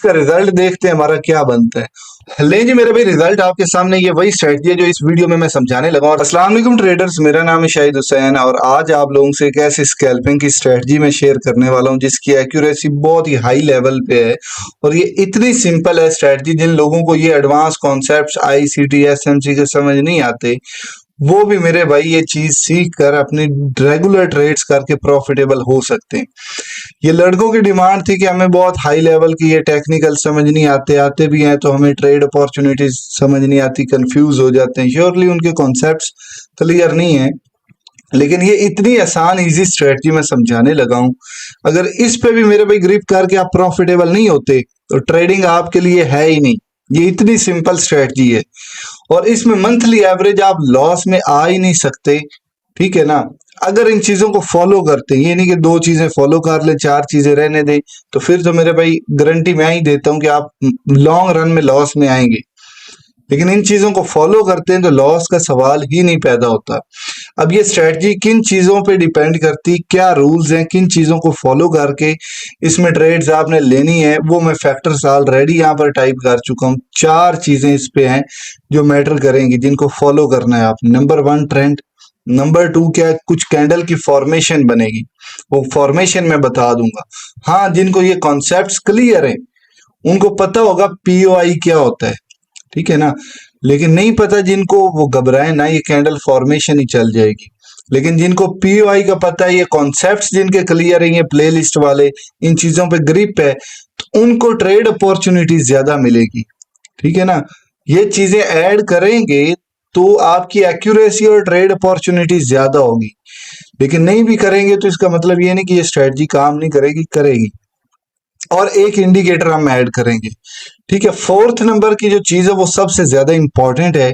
इसका रिजल्ट देखते हैं हमारा क्या बनता है। ले जी मेरे भाई, रिजल्ट आपके सामने, ये वही स्ट्रेटजी है जो इस वीडियो में मैं समझाने लगा हूं। अस्सलाम वालेकुम ट्रेडर्स, मेरा नाम है शाहिद हुसैन और आज आप लोगों से एक ऐसी स्कैल्पिंग की स्ट्रेटजी में शेयर करने वाला हूं जिसकी एक्यूरेसी बहुत ही हाई लेवल पे है। और ये इतनी सिंपल है स्ट्रेटजी, जिन लोगों को ये एडवांस कॉन्सेप्ट्स ICT SMC के समझ नहीं आते, वो भी मेरे भाई ये चीज सीख कर अपनी रेगुलर ट्रेड्स करके प्रॉफिटेबल हो सकते हैं। ये लड़कों की डिमांड थी कि हमें बहुत हाई लेवल की ये टेक्निकल समझ नहीं आते, आते भी हैं तो हमें ट्रेड अपॉर्चुनिटीज समझ नहीं आती, कंफ्यूज हो जाते हैं। श्योरली उनके कॉन्सेप्ट्स क्लियर नहीं है, लेकिन ये इतनी आसान इजी स्ट्रेटजी मैं समझाने लगा हूं। अगर इस पे भी मेरे भाई ग्रिप करके आप प्रॉफिटेबल नहीं होते तो ट्रेडिंग आपके लिए है ही नहीं। ये इतनी सिंपल स्ट्रेटजी है और इसमें मंथली एवरेज आप लॉस में आ ही नहीं सकते, ठीक है ना। अगर इन चीजों को फॉलो करते हैं, ये नहीं कि 2 चीजें फॉलो कर ले 4 चीजें रहने दे, तो फिर तो मेरे भाई गारंटी मैं ही देता हूं कि आप लॉन्ग रन में लॉस में आएंगे। लेकिन इन चीजों को फॉलो करते हैं तो लॉस का सवाल ही नहीं पैदा होता। अब ये स्ट्रेटजी किन चीजों पे डिपेंड करती, क्या रूल्स हैं, किन चीजों को फॉलो करके इसमें ट्रेड्स आपने लेनी है, वो मैं फैक्टर्स ऑलरेडी यहाँ पर टाइप कर चुका हूँ। 4 चीजें इस पे हैं जो मैटर करेंगी, जिनको फॉलो करना है आपने। नंबर 1 ट्रेंड, नंबर 2 क्या है, कुछ कैंडल की फॉर्मेशन बनेगी, वो फॉर्मेशन मैं बता दूंगा। हाँ, जिनको ये कॉन्सेप्ट्स क्लियर है उनको पता होगा POI क्या होता है, ठीक है ना। लेकिन नहीं पता जिनको, वो घबराए ना, ये कैंडल फॉर्मेशन ही चल जाएगी। लेकिन जिनको POI का पता है, ये कॉन्सेप्ट्स जिनके क्लियर है, ये प्लेलिस्ट वाले, इन चीजों पे ग्रिप है, तो उनको ट्रेड अपॉर्चुनिटीज ज्यादा मिलेगी, ठीक है ना। ये चीजें ऐड करेंगे तो आपकी एक्यूरेसी और ट्रेड अपॉर्चुनिटीज ज्यादा होगी। लेकिन नहीं भी करेंगे तो इसका मतलब ये नहीं कि ये स्ट्रेटजी काम नहीं करेगी, करेगी। और एक इंडिकेटर हम ऐड करेंगे, ठीक है। 4th नंबर की जो चीज है वो सबसे ज्यादा इंपॉर्टेंट है।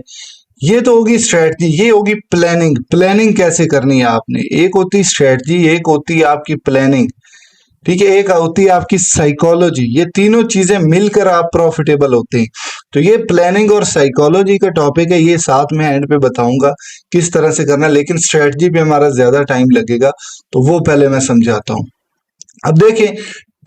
ये तो होगी स्ट्रेटजी, ये होगी प्लानिंग। प्लानिंग कैसे करनी है आपने, एक होती स्ट्रेटजी, एक होती है आपकी प्लानिंग, ठीक है, एक होती है आपकी साइकोलॉजी। ये तीनों चीजें मिलकर आप प्रॉफिटेबल होते हैं। तो ये प्लानिंग और साइकोलॉजी का टॉपिक है, ये साथ में एंड पे बताऊंगा किस तरह से करना है। लेकिन स्ट्रेटजी पे हमारा ज्यादा टाइम लगेगा, तो वो पहले मैं समझाता हूं। अब देखें,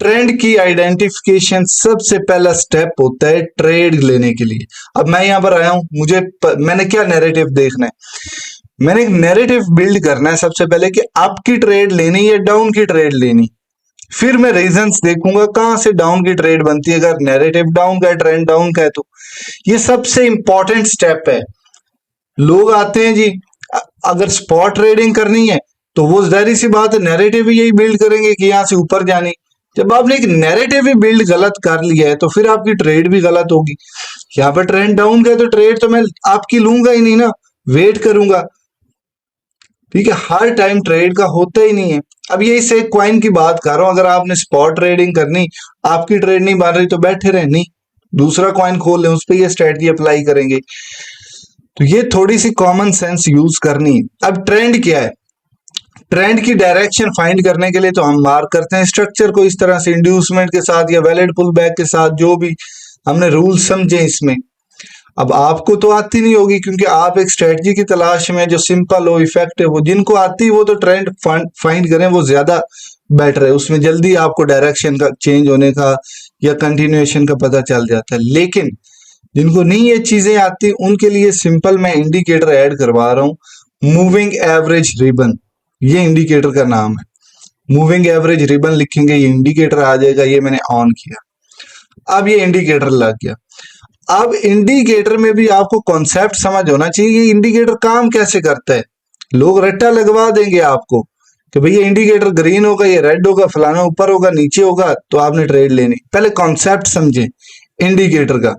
ट्रेंड की आइडेंटिफिकेशन सबसे पहला स्टेप होता है ट्रेड लेने के लिए। अब मैं यहां पर आया हूं, मैंने क्या नैरेटिव देखना है, मैंने एक नैरेटिव बिल्ड करना है सबसे पहले कि अप की ट्रेड लेनी या डाउन की ट्रेड लेनी। फिर मैं रीजंस देखूंगा कहां से डाउन की ट्रेड बनती है। अगर नैरेटिव डाउन का है, ट्रेंड डाउन का है, तो ये सबसे इंपॉर्टेंट स्टेप है। लोग आते हैं जी, अगर स्पॉट ट्रेडिंग करनी है तो वो जाहिर सी बात है नैरेटिव ही यही बिल्ड करेंगे कि यहां से ऊपर जानी। जब आपने एक नैरेटिव ही बिल्ड गलत कर लिया है तो फिर आपकी ट्रेड भी गलत होगी। यहाँ पर ट्रेंड डाउन का तो ट्रेड तो मैं आपकी लूंगा ही नहीं ना, वेट करूंगा, ठीक है। हर टाइम ट्रेड का होता ही नहीं है। अब ये इस एक क्वाइन की बात कर रहा हूं, अगर आपने स्पॉट ट्रेडिंग करनी, आपकी ट्रेड नहीं बन रही तो बैठे रहे, नहीं दूसरा क्वाइन खोल लें, उस पर ये स्ट्रेटजी अप्लाई करेंगे। तो ये थोड़ी सी कॉमन सेंस यूज करनी है। अब ट्रेंड क्या है, ट्रेंड की डायरेक्शन फाइंड करने के लिए तो हम मार्क करते हैं स्ट्रक्चर को इस तरह से, इंड्यूसमेंट के साथ या वैलिड पुल बैक के साथ, जो भी हमने रूल समझे इसमें। अब आपको तो आती नहीं होगी क्योंकि आप एक स्ट्रेटजी की तलाश में जो सिंपल हो, इफेक्टिव हो। जिनको आती है वो तो ट्रेंड फाइंड करें, वो ज्यादा बेटर है, उसमें जल्दी आपको डायरेक्शन का चेंज होने का या कंटिन्यूएशन का पता चल जाता है। लेकिन जिनको नहीं ये चीजें आती, उनके लिए सिंपल मैं इंडिकेटर ऐड करवा रहा हूं, मूविंग एवरेज रिबन, ये इंडिकेटर का नाम है। मूविंग एवरेज रिबन लिखेंगे, ये इंडिकेटर आ जाएगा। ये मैंने ऑन किया, अब ये इंडिकेटर लग गया। अब इंडिकेटर में भी आपको कॉन्सेप्ट समझ होना चाहिए, ये इंडिकेटर काम कैसे करता है। लोग रट्टा लगवा देंगे आपको कि भैया इंडिकेटर ग्रीन होगा, ये रेड होगा, फलाना ऊपर होगा, नीचे होगा, तो आपने ट्रेड लेनी। पहले कॉन्सेप्ट समझे इंडिकेटर का।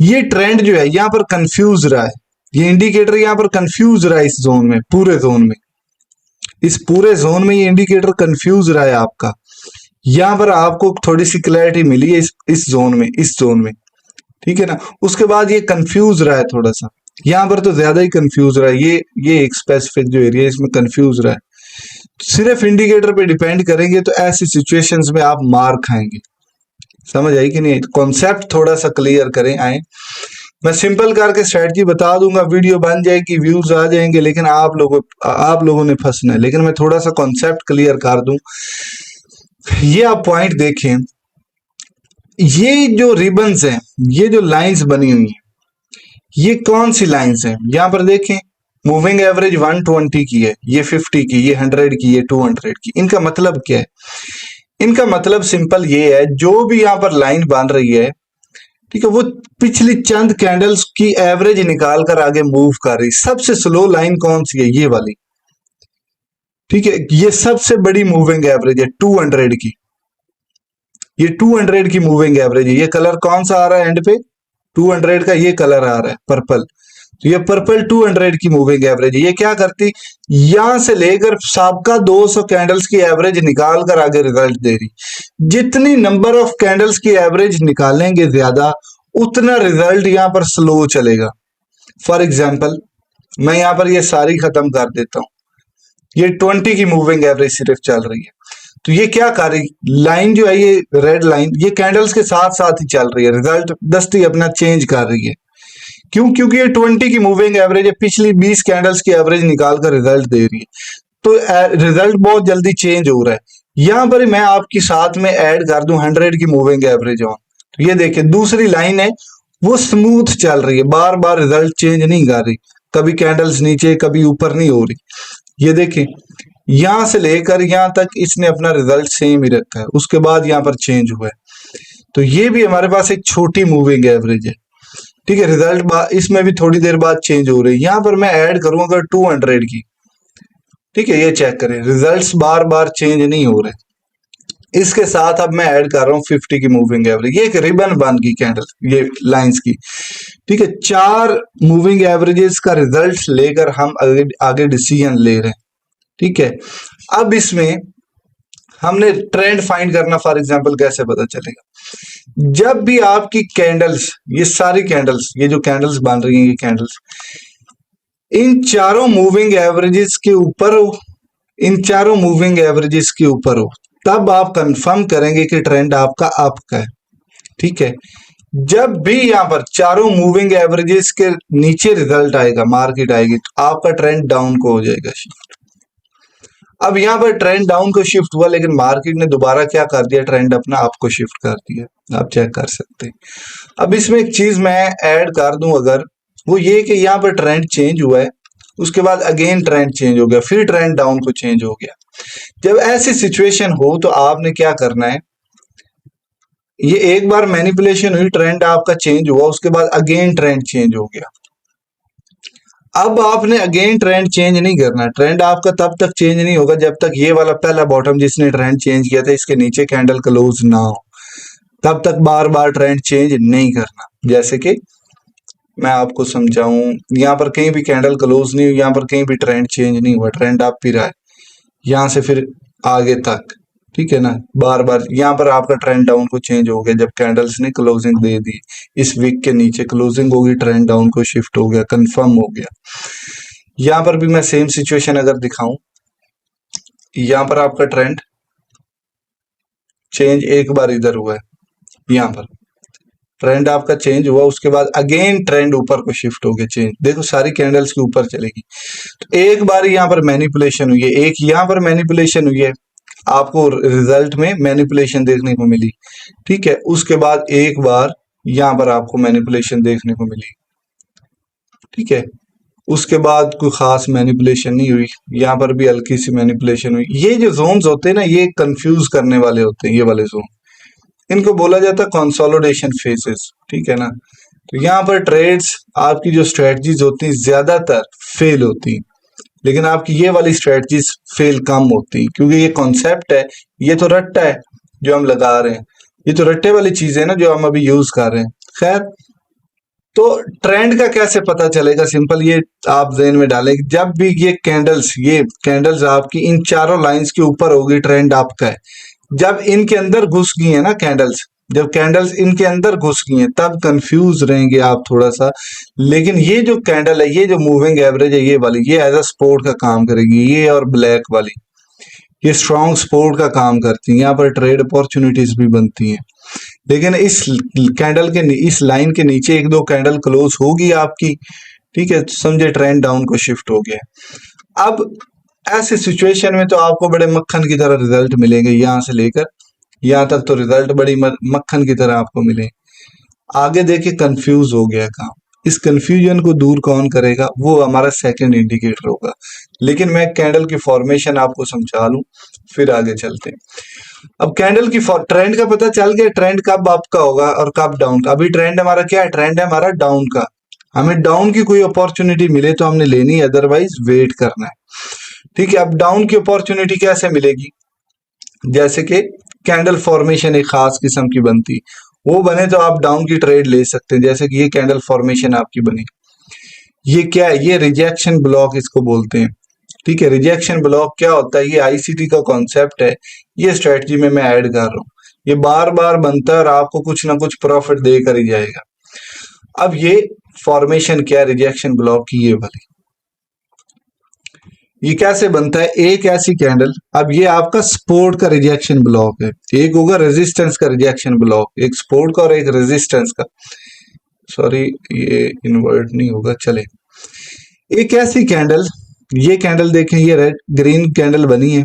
ये ट्रेंड जो है यहाँ पर कंफ्यूज रहा है, ये इंडिकेटर यहाँ पर कंफ्यूज रहा है इस जोन में, पूरे जोन में, इस पूरे जोन में ये इंडिकेटर कंफ्यूज रहा है आपका। यहां पर आपको थोड़ी सी क्लैरिटी मिली है इस जोन में, इस जोन में, ठीक है ना। उसके बाद ये कंफ्यूज रहा है थोड़ा सा, यहां पर तो ज्यादा ही कंफ्यूज रहा है। ये एक स्पेसिफिक जो एरिया है इसमें कंफ्यूज रहा है। सिर्फ इंडिकेटर पे डिपेंड करेंगे तो ऐसी सिचुएशंस में आप मार खाएंगे। समझ आई कि नहीं, कॉन्सेप्ट थोड़ा सा क्लियर करें आए। मैं सिंपल करके स्ट्रेटजी बता दूंगा, वीडियो बन जाएगी, व्यूज आ जाएंगे, लेकिन आप लोगों ने फंसना है। लेकिन मैं थोड़ा सा कॉन्सेप्ट क्लियर कर दूं। ये आप पॉइंट देखें, ये जो रिबन्स हैं, ये जो लाइंस बनी हुई हैं, ये कौन सी लाइंस हैं? यहां पर देखें, मूविंग एवरेज 120 की है, ये 50 की, ये 100 की, ये 200 की। इनका मतलब क्या है? इनका मतलब सिंपल ये है, जो भी यहां पर लाइन बन रही है, ठीक है, वो पिछली चंद कैंडल्स की एवरेज निकाल कर आगे मूव कर रही। सबसे स्लो लाइन कौन सी है? ये वाली, ठीक है, ये सबसे बड़ी मूविंग एवरेज है 200 की। ये 200 की मूविंग एवरेज है। ये कलर कौन सा आ रहा है एंड पे? 200 का ये कलर आ रहा है, पर्पल। तो ये पर्पल 200 की मूविंग एवरेज है। ये क्या करती, यहां से लेकर सबका 200 कैंडल्स की एवरेज निकाल कर आगे रिजल्ट दे रही। जितनी नंबर ऑफ कैंडल्स की एवरेज निकालेंगे ज्यादा, उतना रिजल्ट यहां पर स्लो चलेगा। फॉर एग्जाम्पल, मैं यहां पर ये सारी खत्म कर देता हूं। ये 20 की मूविंग एवरेज सिर्फ चल रही है। तो ये क्या कर रही, लाइन जो है, ये रेड लाइन, ये कैंडल्स के साथ साथ ही चल रही है, रिजल्ट दस्ती अपना चेंज कर रही है। क्यों? क्योंकि ये 20 की मूविंग एवरेज है, पिछली 20 कैंडल्स की एवरेज निकाल कर रिजल्ट दे रही है। तो रिजल्ट बहुत जल्दी चेंज हो रहा है। यहां पर मैं आपकी साथ में ऐड कर दूं 100 की मूविंग एवरेज ऑन, तो ये देखिए दूसरी लाइन है, वो स्मूथ चल रही है, बार बार रिजल्ट चेंज नहीं कर रही, कभी कैंडल्स नीचे कभी ऊपर नहीं हो रही। ये देखें, यहां से लेकर यहां तक इसने अपना रिजल्ट सेम ही रखा है, उसके बाद यहां पर चेंज हुआ है। तो ये भी हमारे पास एक छोटी मूविंग एवरेज है, ठीक है। रिजल्ट इसमें भी थोड़ी देर बाद चेंज हो रही है। यहां पर मैं ऐड करूंगा अगर 200 की, ठीक है, ये चेक करें, रिजल्ट्स बार बार चेंज नहीं हो रहे। इसके साथ अब मैं ऐड कर रहा हूँ 50 की मूविंग एवरेज। ये एक रिबन बन गई कैंडल, ये लाइंस की, ठीक है। 4 मूविंग एवरेजेस का रिजल्ट लेकर हम आगे डिसीजन ले रहे हैं, ठीक है। अब इसमें हमने ट्रेंड फाइंड करना, फॉर एग्जांपल कैसे पता चलेगा? जब भी आपकी कैंडल्स, ये सारी कैंडल्स, ये जो कैंडल्स बन रही हैं, ये कैंडल्स इन चारों मूविंग एवरेजेस के ऊपर हो, इन चारों मूविंग एवरेजेस के ऊपर हो, तब आप कंफर्म करेंगे कि ट्रेंड आपका अप का है, ठीक है। जब भी यहां पर चारों मूविंग एवरेजेस के नीचे रिजल्ट आएगा, मार्केट आएगी, तो आपका ट्रेंड डाउन को हो जाएगा शिफ्ट। अब यहां पर ट्रेंड डाउन को शिफ्ट हुआ, लेकिन मार्केट ने दोबारा क्या कर दिया, ट्रेंड अपना अप को शिफ्ट कर दिया। आप चेक कर सकते हैं। अब इसमें एक चीज मैं ऐड कर दूं, अगर वो ये कि यहाँ पर ट्रेंड चेंज हुआ है, उसके बाद अगेन ट्रेंड चेंज हो गया, फिर ट्रेंड डाउन को चेंज हो गया। जब ऐसी सिचुएशन हो तो आपने क्या करना है, ये एक बार मैनिपुलेशन हुई, ट्रेंड आपका चेंज हुआ, उसके बाद अगेन ट्रेंड चेंज हो गया। अब आपने अगेन ट्रेंड चेंज नहीं करना। ट्रेंड आपका तब तक चेंज नहीं होगा जब तक ये वाला पहला बॉटम जिसने ट्रेंड चेंज किया था, इसके नीचे कैंडल क्लोज ना हो, तब तक बार बार ट्रेंड चेंज नहीं करना। जैसे कि मैं आपको समझाऊं, यहाँ पर कहीं भी कैंडल क्लोज नहीं हुई, यहाँ पर कहीं भी ट्रेंड चेंज नहीं हुआ, ट्रेंड अप ही रहा है यहाँ से फिर आगे तक, ठीक है ना। बार बार यहाँ पर आपका ट्रेंड डाउन को चेंज हो गया जब कैंडल्स ने क्लोजिंग दे दी, इस वीक के नीचे क्लोजिंग होगी, ट्रेंड डाउन को शिफ्ट हो गया, कंफर्म हो गया। यहाँ पर भी मैं सेम सिचुएशन अगर दिखाऊं, यहाँ पर आपका ट्रेंड चेंज एक बार इधर हुआ है, यहाँ पर ट्रेंड आपका चेंज हुआ, उसके बाद अगेन ट्रेंड ऊपर को शिफ्ट हो गया, चेंज, देखो सारी कैंडल्स के ऊपर चलेगी। तो एक बार यहाँ पर मैनिपुलेशन हुई है, एक यहाँ पर मैनिपुलेशन हुई है, आपको रिजल्ट में मैनिपुलेशन देखने को मिली, ठीक है। उसके बाद एक बार यहाँ पर आपको मैनिपुलेशन देखने को मिली, ठीक है। उसके बाद कोई खास मैनिपुलेशन नहीं हुई, यहाँ पर भी हल्की सी मैनिपुलेशन हुई। ये जो जोन्स होते हैं ना, ये कंफ्यूज करने वाले होते हैं, ये वाले जोन, इनको बोला जाता है कंसोलिडेशन फेजेस, ठीक है ना। तो यहाँ पर ट्रेड्स, आपकी जो स्ट्रेटजीज होती हैं ज्यादातर फेल होती हैं, लेकिन आपकी ये वाली स्ट्रेटजीज फेल कम होती हैं, क्योंकि ये कॉन्सेप्ट है, ये तो रट्टा है जो हम लगा रहे हैं, ये तो रट्टे वाली चीज है ना जो हम अभी यूज कर रहे हैं। खैर, तो ट्रेंड का कैसे पता चलेगा? सिंपल, ये आप ज़हन में डालें, जब भी ये कैंडल्स आपकी इन चारों लाइंस के ऊपर होगी, ट्रेंड आपका है। जब इनके अंदर घुस गई है ना कैंडल्स, जब कैंडल्स इनके अंदर घुस गई हैं, तब कंफ्यूज रहेंगे आप थोड़ा सा। लेकिन ये जो कैंडल है, ये जो मूविंग एवरेज है, ये वाली, ये एज अ सपोर्ट का काम करेगी। ये और ब्लैक वाली, ये स्ट्रॉन्ग सपोर्ट का काम करती हैं, यहाँ पर ट्रेड अपॉर्चुनिटीज भी बनती हैं। लेकिन इस कैंडल के, इस लाइन के नीचे एक दो कैंडल क्लोज होगी आपकी, ठीक है, समझे ट्रेंड डाउन को शिफ्ट हो गया। अब ऐसे सिचुएशन में तो आपको बड़े मक्खन की तरह रिजल्ट मिलेंगे यहाँ से लेकर यहाँ तक तो रिजल्ट बड़ी मक्खन की तरह आपको मिले। आगे देखिए कंफ्यूज हो गया काम। इस कंफ्यूजन को दूर कौन करेगा, वो हमारा सेकंड इंडिकेटर होगा। लेकिन मैं कैंडल की फॉर्मेशन आपको समझा लूं, फिर आगे चलते हैं। अब कैंडल की ट्रेंड का पता चल गया, ट्रेंड कब अप का होगा और कब डाउन का। अभी ट्रेंड हमारा क्या है, ट्रेंड है हमारा डाउन का। हमें डाउन की कोई अपॉर्चुनिटी मिले तो हमने लेनी, अदरवाइज वेट करना है। ठीक है, अब डाउन की अपॉर्चुनिटी कैसे मिलेगी, जैसे कि कैंडल फॉर्मेशन एक खास किस्म की बनती, वो बने तो आप डाउन की ट्रेड ले सकते हैं। जैसे कि ये कैंडल फॉर्मेशन आपकी बनी, ये क्या है, ये रिजेक्शन ब्लॉक इसको बोलते हैं। ठीक है, रिजेक्शन ब्लॉक क्या होता है, ये आईसीटी का कॉन्सेप्ट है, ये स्ट्रेटजी में मैं ऐड कर रहा हूँ। ये बार बार बनता है और आपको कुछ ना कुछ प्रॉफिट देकर ही जाएगा। अब ये फॉर्मेशन क्या है रिजेक्शन ब्लॉक की, ये वाली, ये कैसे बनता है, एक ऐसी कैंडल। अब ये आपका सपोर्ट का रिजेक्शन ब्लॉक है, एक होगा रेजिस्टेंस का रिजेक्शन ब्लॉक, एक सपोर्ट का और एक रेजिस्टेंस का। सॉरी, ये इन्वर्ट नहीं होगा, चले। एक ऐसी कैंडल, ये कैंडल देखें, ये रेड ग्रीन कैंडल बनी है।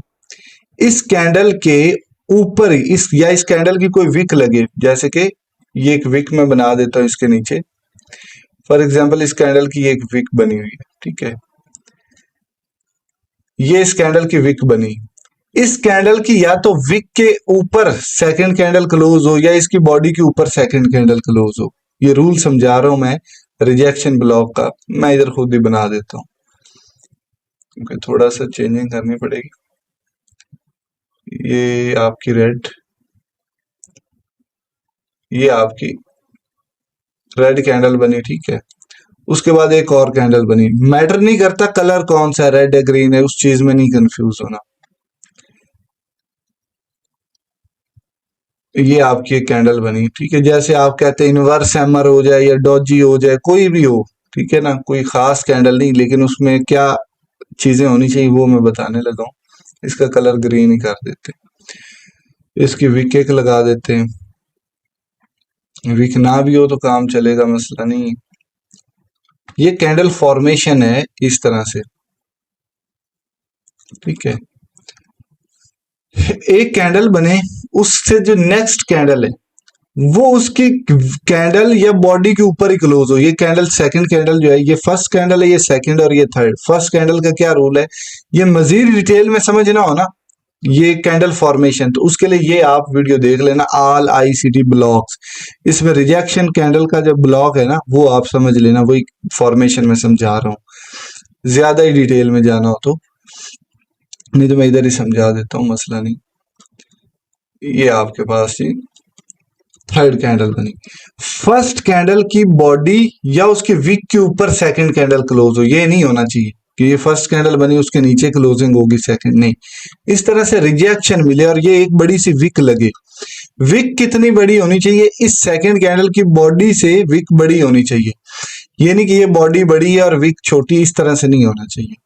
इस कैंडल के ऊपर इस या इस कैंडल की कोई विक लगे, जैसे कि ये एक विक मैं बना देता हूं इसके नीचे। फॉर एग्जांपल इस कैंडल की एक विक बनी हुई है, ठीक है, ये इस कैंडल की विक बनी। इस कैंडल की या तो विक के ऊपर सेकंड कैंडल क्लोज हो या इसकी बॉडी के ऊपर सेकंड कैंडल क्लोज हो। ये रूल समझा रहा हूं मैं रिजेक्शन ब्लॉक का, मैं इधर खुद ही बना देता हूं क्योंकि थोड़ा सा चेंजिंग करनी पड़ेगी। ये आपकी रेड, ये आपकी रेड कैंडल बनी, ठीक है। उसके बाद एक और कैंडल बनी, मैटर नहीं करता कलर कौन सा है, रेड है ग्रीन है, उस चीज में नहीं कंफ्यूज होना। ये आपकी एक कैंडल बनी, ठीक है, जैसे आप कहते हैं इनवर्स हैमर हो जाए या डॉजी हो जाए, कोई भी हो, ठीक है ना, कोई खास कैंडल नहीं, लेकिन उसमें क्या चीजें होनी चाहिए वो मैं बताने लगा हूँ। इसका कलर ग्रीन ही कर देते हैं, इसकी विक एक लगा देते हैं, विक ना भी हो तो काम चलेगा, मसला नहीं। ये कैंडल फॉर्मेशन है इस तरह से, ठीक है। एक कैंडल बने, उससे जो नेक्स्ट कैंडल है वो उसकी कैंडल या बॉडी के ऊपर ही क्लोज हो। ये कैंडल सेकंड कैंडल जो है, ये फर्स्ट कैंडल है, ये सेकंड और ये थर्ड। फर्स्ट कैंडल का क्या रूल है, ये मजीद डिटेल में समझना हो ना, ये कैंडल फॉर्मेशन, तो उसके लिए ये आप वीडियो देख लेना, ऑल आईसीटी ब्लॉक्स। इसमें रिजेक्शन कैंडल का जो ब्लॉक है ना वो आप समझ लेना, वही फॉर्मेशन में समझा रहा हूँ। ज्यादा ही डिटेल में जाना हो तो, नहीं तो मैं इधर ही समझा देता हूँ, मसला नहीं। ये आपके पास ही थर्ड कैंडल बनी, फर्स्ट कैंडल की बॉडी या उसके विक के ऊपर सेकंड कैंडल क्लोज हो, ये नहीं होना चाहिए कि ये फर्स्ट कैंडल बनी उसके नीचे क्लोजिंग होगी सेकंड, नहीं। इस तरह से रिजेक्शन मिले और ये एक बड़ी सी विक लगे। विक कितनी बड़ी होनी चाहिए, इस सेकंड कैंडल की बॉडी से विक बड़ी होनी चाहिए। ये नहीं कि ये बॉडी बड़ी है और विक छोटी, इस तरह से नहीं होना चाहिए।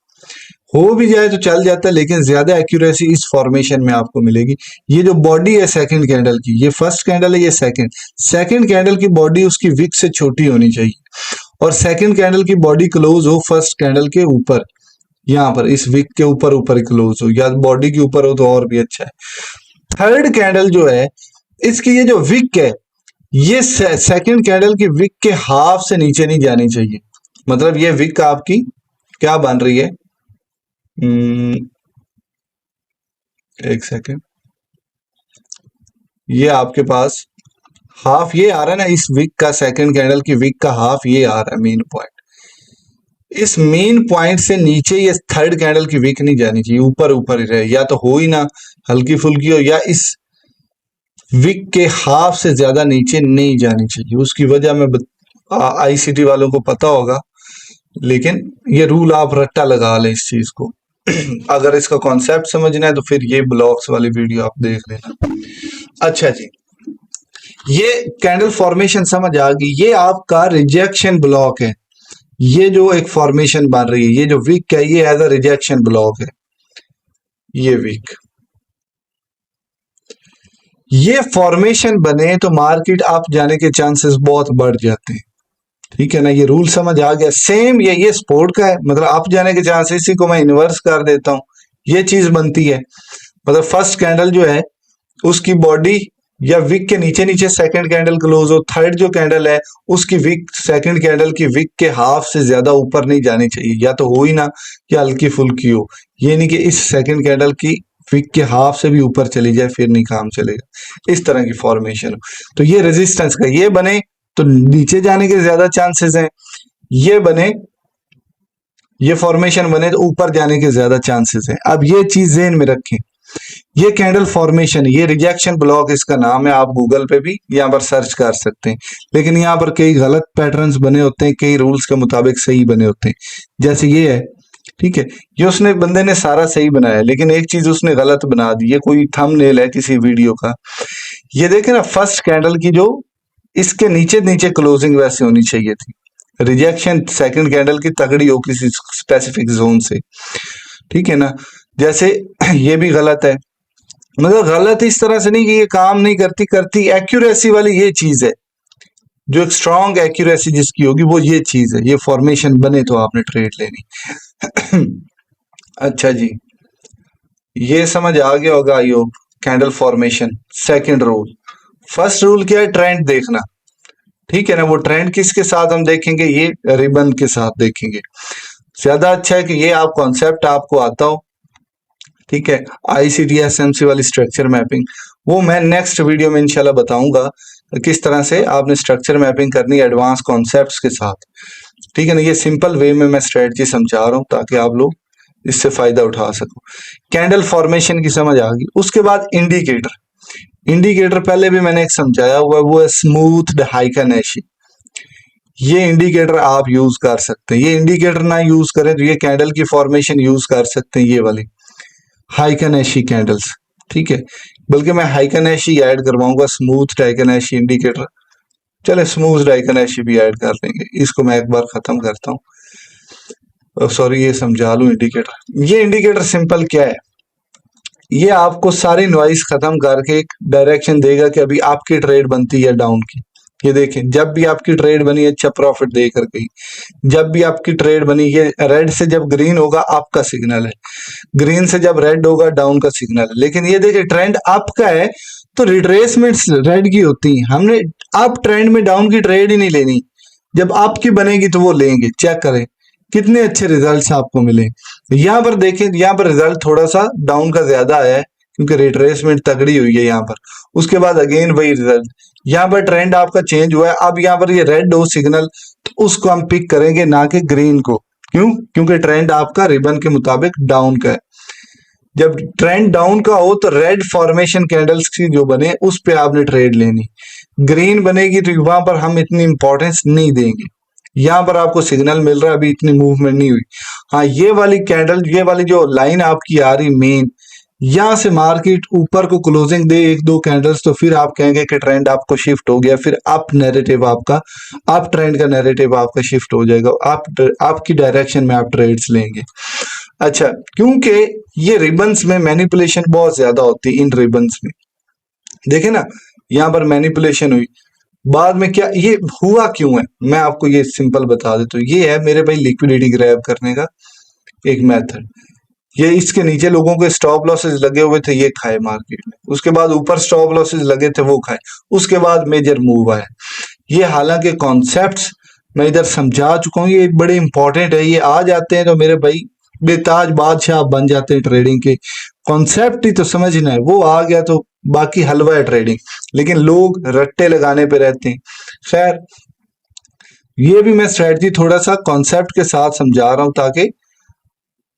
हो भी जाए तो चल जाता है, लेकिन ज्यादा एक्यूरेसी इस फॉर्मेशन में आपको मिलेगी। ये जो बॉडी है सेकंड कैंडल की, ये फर्स्ट कैंडल है, ये सेकंड कैंडल की बॉडी उसकी विक से छोटी होनी चाहिए और सेकंड कैंडल की बॉडी क्लोज हो फर्स्ट कैंडल के ऊपर, यहाँ पर इस विक के ऊपर ऊपर क्लोज हो, या बॉडी के ऊपर हो तो और भी अच्छा है। थर्ड कैंडल जो है, इसकी ये जो विक है, ये सेकंड कैंडल की विक के हाफ से नीचे नहीं जानी चाहिए। मतलब ये विक आपकी क्या बन रही है, एक सेकेंड, ये आपके पास हाफ ये आ रहा है ना, इस विक का, सेकंड कैंडल की विक का हाफ ये आ रहा है मेन पॉइंट। इस मेन पॉइंट से नीचे ये थर्ड कैंडल की विक नहीं जानी चाहिए, ऊपर ऊपर ही रहे, या तो हो ही ना हल्की फुल्की हो, या इस विक के हाफ से ज्यादा नीचे नहीं जानी चाहिए। उसकी वजह में आईसीटी वालों को पता होगा, लेकिन ये रूल आप रट्टा लगा लें इस चीज को। अगर इसका कॉन्सेप्ट समझना है तो फिर ये ब्लॉक्स वाली वीडियो आप देख लेना। अच्छा जी, ये कैंडल फॉर्मेशन समझ आ गई। ये आपका रिजेक्शन ब्लॉक है, ये जो एक फॉर्मेशन बन रही है, ये जो विक है, ये एज अ रिजेक्शन ब्लॉक है। ये विक, ये फॉर्मेशन बने तो मार्केट अप जाने के चांसेस बहुत बढ़ जाते हैं, ठीक है ना। ये रूल समझ आ गया। सेम ये सपोर्ट का है, मतलब अप जाने के चांसेस, इसी को मैं इन्वर्स कर देता हूं, ये चीज बनती है। मतलब फर्स्ट कैंडल जो है उसकी बॉडी या विक के नीचे नीचे सेकंड कैंडल क्लोज हो, थर्ड जो कैंडल है उसकी विक सेकंड कैंडल की विक के हाफ से ज्यादा ऊपर नहीं जानी चाहिए, या तो हो ही ना या हल्की फुल्की हो। ये नहीं कि इस सेकंड कैंडल की विक के हाफ से भी ऊपर चली जाए, फिर नहीं काम चलेगा। इस तरह की फॉर्मेशन हो तो ये रेजिस्टेंस का ये बने तो नीचे जाने के ज्यादा चांसेस हैं, ये बने ये फॉर्मेशन बने तो ऊपर जाने के ज्यादा चांसेस हैं। अब ये चीज ज़हन में रखें, ये कैंडल फॉर्मेशन, ये रिजेक्शन ब्लॉक इसका नाम है, आप गूगल पे भी यहाँ पर सर्च कर सकते हैं। लेकिन यहाँ पर कई गलत पैटर्न्स बने होते हैं, कई रूल्स के मुताबिक सही बने होते हैं। जैसे ये है, ठीक है, ये उसने बंदे ने सारा सही बनाया लेकिन एक चीज उसने गलत बना दी। ये कोई थंबनेल है किसी वीडियो का, ये देखे ना, फर्स्ट कैंडल की जो इसके नीचे नीचे क्लोजिंग वैसे होनी चाहिए थी। रिजेक्शन सेकंड कैंडल की तगड़ी हो किसी स्पेसिफिक जोन से, ठीक है ना। जैसे ये भी गलत है, मतलब गलत इस तरह से नहीं कि ये काम नहीं करती, करती। एक्यूरेसी वाली ये चीज है, जो एक स्ट्रॉन्ग एक्यूरेसी जिसकी होगी वो ये चीज है। ये फॉर्मेशन बने तो आपने ट्रेड लेनी। अच्छा जी, ये समझ आ गया होगा I hope. Candle formation second rule. First rule क्या है? ट्रेंड देखना, ठीक है ना। वो ट्रेंड किसके साथ हम देखेंगे? ये रिबन के साथ देखेंगे। ज्यादा अच्छा है कि ये आप कॉन्सेप्ट आपको आता हो, ठीक है। ICD-SMC वाली स्ट्रक्चर मैपिंग, वो मैं नेक्स्ट वीडियो में इंशाल्लाह बताऊंगा किस तरह से आपने स्ट्रक्चर मैपिंग करनी है एडवांस कॉन्सेप्ट्स के साथ, ठीक है ना। ये सिंपल वे में मैं स्ट्रेटजी समझा रहा हूँ ताकि आप लोग इससे फायदा उठा सको। कैंडल फॉर्मेशन की समझ आ गई। उसके बाद इंडिकेटर। इंडिकेटर पहले भी मैंने एक समझाया हुआ है, वो है स्मूथ हाइकन-एशी। ये इंडिकेटर आप यूज कर सकते हैं। ये इंडिकेटर ना यूज करें तो ये कैंडल की फॉर्मेशन यूज कर सकते हैं, ये वाली हाइकन-एशी कैंडल्स, ठीक है। बल्कि मैं हाइकन-एशी ऐड करवाऊंगा, स्मूथ हाइकन-एशी इंडिकेटर। चले स्मूथ हाइकन-एशी भी ऐड कर लेंगे। इसको मैं एक बार खत्म करता हूँ, सॉरी ये समझा लूं इंडिकेटर। ये इंडिकेटर सिंपल क्या है, ये आपको सारी नॉइस खत्म करके एक डायरेक्शन देगा कि अभी आपकी ट्रेड बनती है डाउन की। ये देखें, जब भी आपकी ट्रेड बनी अच्छा प्रॉफिट देकर गई, जब भी आपकी ट्रेड बनी, ये रेड से जब ग्रीन होगा आपका सिग्नल है, ग्रीन से जब रेड होगा डाउन का सिग्नल है। लेकिन ये देखिए ट्रेंड अप का है तो रिट्रेसमेंट्स रेड की होती हैं। हमने अप ट्रेंड में डाउन की ट्रेड ही नहीं लेनी, जब आपकी बनेगी तो वो लेंगे। चेक करें कितने अच्छे रिजल्ट्स आपको मिले। यहाँ पर देखें, यहाँ पर रिजल्ट थोड़ा सा डाउन का ज्यादा आया है क्योंकि रिट्रेसमेंट तगड़ी हुई है यहाँ पर। उसके बाद अगेन वही रिजल्ट, यहाँ पर ट्रेंड आपका चेंज हुआ है। अब यहाँ पर ये रेड हो सिग्नल तो उसको हम पिक करेंगे, ना कि ग्रीन को। क्यों? क्योंकि ट्रेंड आपका रिबन के मुताबिक डाउन का है। जब ट्रेंड डाउन का हो तो रेड फॉर्मेशन कैंडल्स की जो बने उस पे आपने ट्रेड लेनी। ग्रीन बनेगी तो वहां पर हम इतनी इंपॉर्टेंस नहीं देंगे। यहाँ पर आपको सिग्नल मिल रहा है, अभी इतनी मूवमेंट नहीं हुई। हाँ, ये वाली कैंडल, ये वाली जो लाइन आपकी आ रही मेन, यहाँ से मार्केट ऊपर को क्लोजिंग दे एक दो कैंडल्स तो फिर आप कहेंगे कि ट्रेंड आपको शिफ्ट हो गया, फिर अप नैरेटिव आपका, अप ट्रेंड का नैरेटिव आपका शिफ्ट हो जाएगा, आप आपकी डायरेक्शन में आप ट्रेड्स लेंगे। अच्छा, क्योंकि ये रिबन्स में मैनिपुलेशन बहुत ज्यादा होती है। इन रिबन्स में देखे ना, यहाँ पर मैनिपुलेशन हुई, बाद में क्या ये हुआ क्यों है, मैं आपको ये सिंपल बता देता हूँ। ये है मेरे भाई लिक्विडिटी ग्रैब करने का एक मेथड। ये इसके नीचे लोगों के स्टॉप लॉसेस लगे हुए थे, ये खाए मार्केट में। उसके बाद ऊपर स्टॉप लॉसेस लगे थे, वो खाए। उसके बाद मेजर मूव आया। ये हालांकि कॉन्सेप्ट्स मैं इधर समझा चुका हूँ, ये बड़े इंपॉर्टेंट है। ये आ जाते हैं तो मेरे भाई बेताज बादशाह बन जाते हैं ट्रेडिंग के। कॉन्सेप्ट ही तो समझना है, वो आ गया तो बाकी हलवा है ट्रेडिंग। लेकिन लोग रट्टे लगाने पे रहते हैं। खैर, ये भी मैं स्ट्रेटजी थोड़ा सा कॉन्सेप्ट के साथ समझा रहा हूं ताकि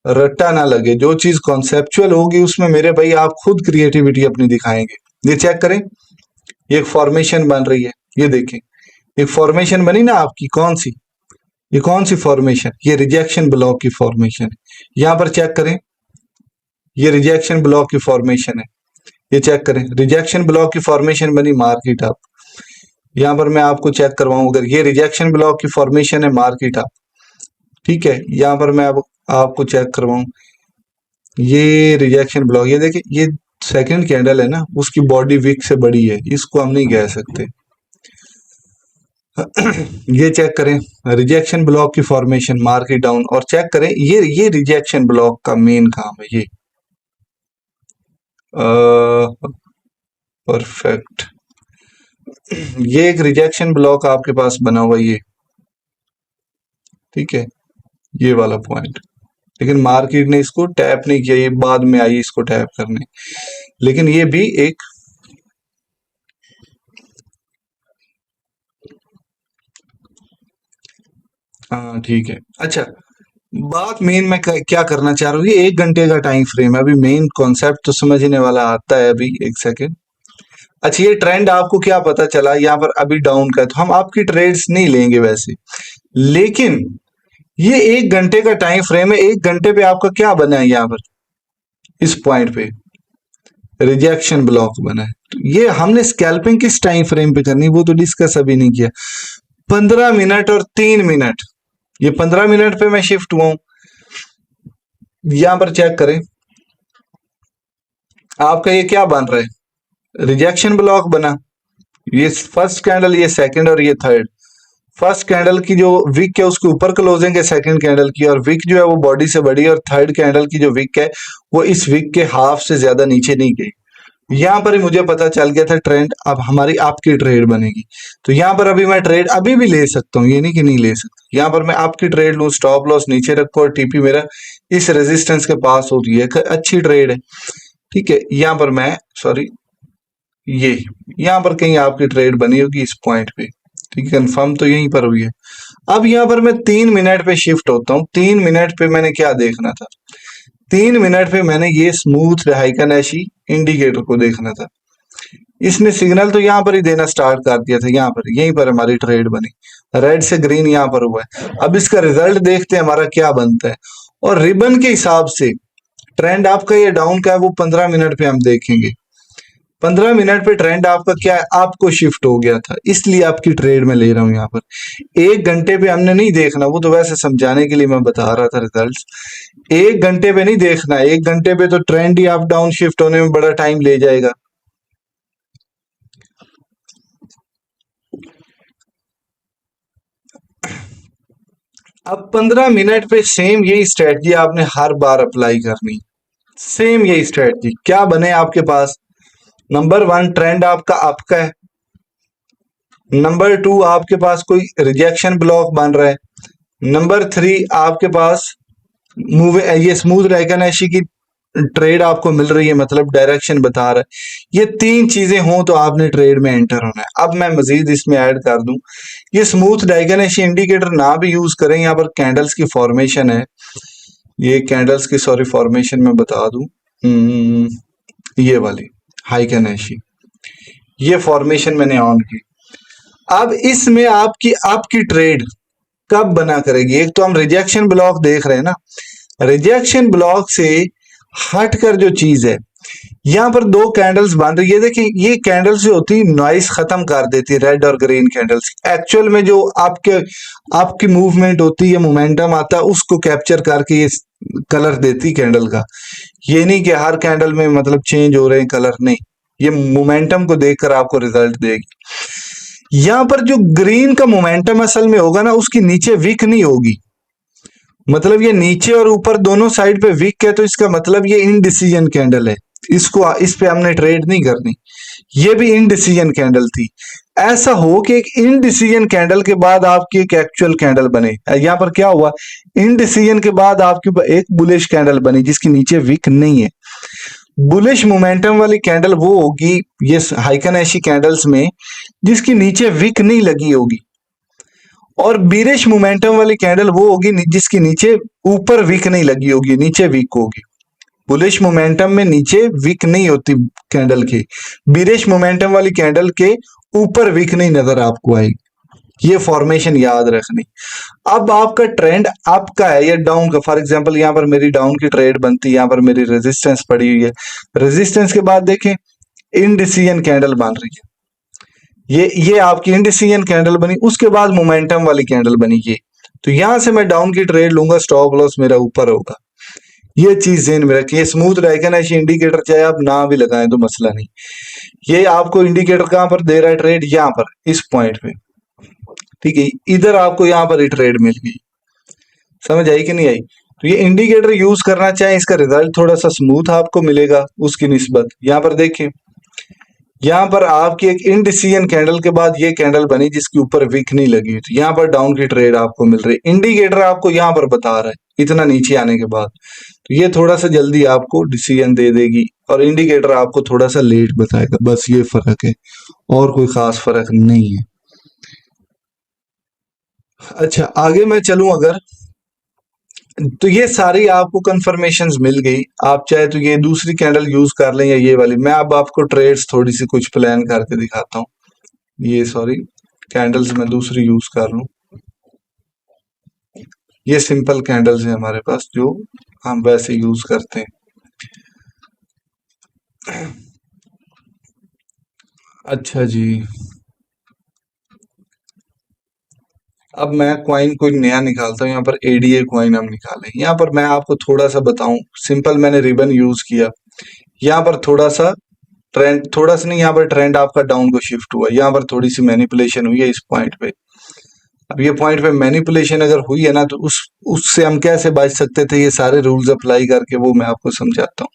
रट्टा ना लगे। जो चीज कॉन्सेप्चुअल होगी उसमें मेरे भाई आप खुद क्रिएटिविटी अपनी दिखाएंगे। ये चेक करें, ये एक फॉर्मेशन बन रही है, ये देखें एक फॉर्मेशन बनी ना आपकी, कौन सी? ये कौन सी फॉर्मेशन? ये रिजेक्शन ब्लॉक की फॉर्मेशन है। यहां पर चेक करें, ये रिजेक्शन ब्लॉक की फॉर्मेशन है। ये चेक करें, रिजेक्शन ब्लॉक की फॉर्मेशन बनी मार्केट अप। यहां पर मैं आपको चेक करवाऊं, अगर ये रिजेक्शन ब्लॉक की फॉर्मेशन है मार्केट अप, ठीक है। यहां पर मैं अब आपको चेक करवाऊं, ये रिजेक्शन ब्लॉक, ये देखिए ये सेकंड कैंडल है ना, उसकी बॉडी विक से बड़ी है, इसको हम नहीं कह सकते। ये चेक करें, रिजेक्शन ब्लॉक की फॉर्मेशन मार्केट डाउन, और चेक करें ये रिजेक्शन ब्लॉक का मेन काम है। ये परफेक्ट। ये एक रिजेक्शन ब्लॉक आपके पास बना हुआ ये, ठीक है, ये वाला पॉइंट, लेकिन मार्केट ने इसको टैप नहीं किया, ये बाद में आई इसको टैप करने, लेकिन ये भी एक हाँ ठीक है। अच्छा, बात मेन मैं क्या करना चाह रहा हूँ, ये 1 घंटे का टाइम फ्रेम है, अभी मेन कॉन्सेप्ट तो समझने वाला आता है अभी, एक सेकेंड। अच्छा, ये ट्रेंड आपको क्या पता चला, यहाँ पर अभी डाउन का है, तो हम आपकी ट्रेड्स नहीं लेंगे वैसे, लेकिन ये 1 घंटे का टाइम फ्रेम है, 1 घंटे पे आपका क्या बना है, यहाँ पर इस पॉइंट पे रिजेक्शन ब्लॉक बना है। तो ये हमने स्कैल्पिंग किस टाइम फ्रेम पे करनी, वो तो डिस्कस अभी नहीं किया। 15 मिनट और 3 मिनट, ये 15 मिनट पे मैं शिफ्ट हुआ हूं, यहां पर चेक करें आपका ये क्या बन रहा है, रिजेक्शन ब्लॉक बना, ये फर्स्ट कैंडल, ये सेकंड और ये थर्ड। फर्स्ट कैंडल की जो विक है उसके ऊपर क्लोजिंग है सेकंड कैंडल की, और विक जो है वो बॉडी से बड़ी है, और थर्ड कैंडल की जो विक है वो इस विक के हाफ से ज्यादा नीचे नहीं गई। यहाँ पर ही मुझे पता चल गया था ट्रेंड, अब हमारी आपकी ट्रेड बनेगी। तो यहाँ पर अभी मैं ट्रेड अभी भी ले सकता हूँ, ये नहीं कि नहीं ले सकता, यहाँ पर मैं आपकी ट्रेड लूँ, स्टॉप लॉस नीचे रखो और टीपी मेरा इस रेजिस्टेंस के पास होती है, अच्छी ट्रेड है, ठीक है। यहाँ पर मैं सॉरी, ये यहाँ पर कहीं आपकी ट्रेड बनी होगी इस पॉइंट पे, ठीक है, कंफर्म तो यहीं पर हुई है। अब यहाँ पर मैं 3 मिनट पे शिफ्ट होता हूँ, 3 मिनट पे मैंने क्या देखना था, 3 मिनट पे मैंने ये स्मूथ हाइकन ऐशी इंडिकेटर को देखना था। इसने सिग्नल तो यहाँ पर ही देना स्टार्ट कर दिया था, यहाँ पर यहीं पर हमारी ट्रेड बनी, रेड से ग्रीन यहाँ पर हुआ है। अब इसका रिजल्ट देखते हैं हमारा क्या बनता है, और रिबन के हिसाब से ट्रेंड आपका ये डाउन का है वो 15 मिनट पे हम देखेंगे। 15 मिनट पे ट्रेंड आपका क्या है, आपको शिफ्ट हो गया था, इसलिए आपकी ट्रेड में ले रहा हूं। यहाँ पर 1 घंटे पे हमने नहीं देखना, वो तो वैसे समझाने के लिए मैं बता रहा था रिजल्ट्स। 1 घंटे पे नहीं देखना है, 1 घंटे पे तो ट्रेंड ही अप डाउन शिफ्ट होने में बड़ा टाइम ले जाएगा। अब 15 मिनट पे सेम यही स्ट्रेटजी आपने हर बार अप्लाई करनी, सेम यही स्ट्रेटजी। क्या बने आपके पास, नंबर 1 ट्रेंड आपका अप का है, नंबर 2 आपके पास कोई रिजेक्शन ब्लॉक बन रहा है, नंबर 3 आपके पास मूव ये स्मूथ रेकनेशी की ट्रेड आपको मिल रही है, मतलब डायरेक्शन बता रहा है। ये 3 चीजें हों तो आपने ट्रेड में एंटर होना है। अब मैं मजीद इसमें ऐड कर दूं, ये स्मूथ डायगोनल इंडिकेटर ना भी यूज करें, यहाँ पर कैंडल्स की फॉर्मेशन है, ये कैंडल्स की सॉरी फॉर्मेशन में बता दूं, ये वाली हाई कैनेशी, ये फॉर्मेशन मैंने ऑन की। अब इसमें आपकी ट्रेड कब बना करेगी, एक तो हम रिजेक्शन ब्लॉक देख रहे हैं ना, रिजेक्शन ब्लॉक से हटकर जो चीज है, यहाँ पर 2 कैंडल्स बन रही है, देखिए ये कैंडल्स जो होती है नॉइस खत्म कर देती है, रेड और ग्रीन कैंडल्स। एक्चुअल में जो आपकी मूवमेंट होती है, मोमेंटम आता है, उसको कैप्चर करके ये कलर देती कैंडल का। ये नहीं कि हर कैंडल में मतलब चेंज हो रहे हैं कलर, नहीं, ये मोमेंटम को देखकर आपको रिजल्ट देगी। यहाँ पर जो ग्रीन का मोमेंटम असल में होगा ना, उसकी नीचे विक नहीं होगी, मतलब ये नीचे और ऊपर दोनों साइड पे विक है, तो इसका मतलब ये इनडिसीजन कैंडल है, इसको इस पे हमने ट्रेड नहीं करनी। ये भी इनडिसीजन कैंडल थी। ऐसा हो कि एक इनडिसीजन कैंडल के बाद आपकी एक एक्चुअल कैंडल बने, यहाँ पर क्या हुआ, इनडिसीजन के बाद आपकी एक बुलिश कैंडल बनी जिसके नीचे विक नहीं है। बुलिश मोमेंटम वाली कैंडल वो होगी ये हाइकन ऐसी कैंडल्स में जिसकी नीचे विक नहीं लगी होगी, और बीरिश मोमेंटम वाली कैंडल वो होगी जिसके नीचे ऊपर विक नहीं लगी होगी, नीचे विक होगी। बुलिश मोमेंटम में नीचे विक नहीं होती कैंडल की, बीरिश मोमेंटम वाली कैंडल के ऊपर विक नहीं नजर आपको आएगी। ये फॉर्मेशन याद रखनी। अब आपका ट्रेंड आपका है या डाउन का, फॉर एग्जांपल यहाँ पर मेरी डाउन की ट्रेड बनती है, यहाँ पर मेरी रेजिस्टेंस पड़ी हुई है, रेजिस्टेंस के बाद देखें इनडिसीजन कैंडल बन रही है, ये आपकी इनडिसीजन कैंडल बनी, उसके बाद मोमेंटम वाली कैंडल बनी ये, तो यहां से मैं डाउन की ट्रेड लूंगा, स्टॉप लॉस मेरा ऊपर होगा। ये चीज ध्यान में रखिए, स्मूथ रहेगा ना इंडिकेटर, चाहे आप ना भी लगाएं तो मसला नहीं। ये आपको इंडिकेटर कहां पर दे रहा है ट्रेड, यहाँ पर इस पॉइंट पे, ठीक है, इधर आपको यहाँ पर ही ट्रेड मिल गई। समझ आई कि नहीं आई? तो ये इंडिकेटर यूज करना चाहे, इसका रिजल्ट थोड़ा सा स्मूथ आपको मिलेगा उसकी निस्बत। यहाँ पर देखिए यहाँ पर आपकी एक इनडिसीजन कैंडल के बाद ये कैंडल बनी जिसके ऊपर विक नहीं लगी हुई, तो यहाँ पर डाउन की ट्रेड आपको मिल रही है। इंडिकेटर आपको यहाँ पर बता रहा है इतना नीचे आने के बाद, तो ये थोड़ा सा जल्दी आपको डिसीजन दे देगी और इंडिकेटर आपको थोड़ा सा लेट बताएगा, बस ये फर्क है और कोई खास फर्क नहीं है। अच्छा, आगे मैं चलूं अगर, तो ये सारी आपको कंफर्मेशंस मिल गई। आप चाहे तो ये दूसरी कैंडल यूज कर लें या ये वाली। मैं अब आपको ट्रेड्स थोड़ी सी कुछ प्लान करके दिखाता हूँ। ये सॉरी, कैंडल्स मैं दूसरी यूज कर लूं। ये सिंपल कैंडल्स है हमारे पास जो हम वैसे यूज करते हैं। अच्छा जी, अब मैं क्वाइन कोई नया निकालता हूँ। यहाँ पर एडीए क्वाइन हम निकालें। यहाँ पर मैं आपको थोड़ा सा बताऊं, सिंपल मैंने रिबन यूज किया। यहाँ पर थोड़ा सा ट्रेंड, थोड़ा सा नहीं, यहाँ पर ट्रेंड आपका डाउन को शिफ्ट हुआ। यहाँ पर थोड़ी सी मैनिपुलेशन हुई है इस पॉइंट पे। अब ये पॉइंट पे मैनिपुलेशन अगर हुई है ना, तो उससे हम कैसे बच सकते थे, ये सारे रूल्स अप्लाई करके वो मैं आपको समझाता हूँ।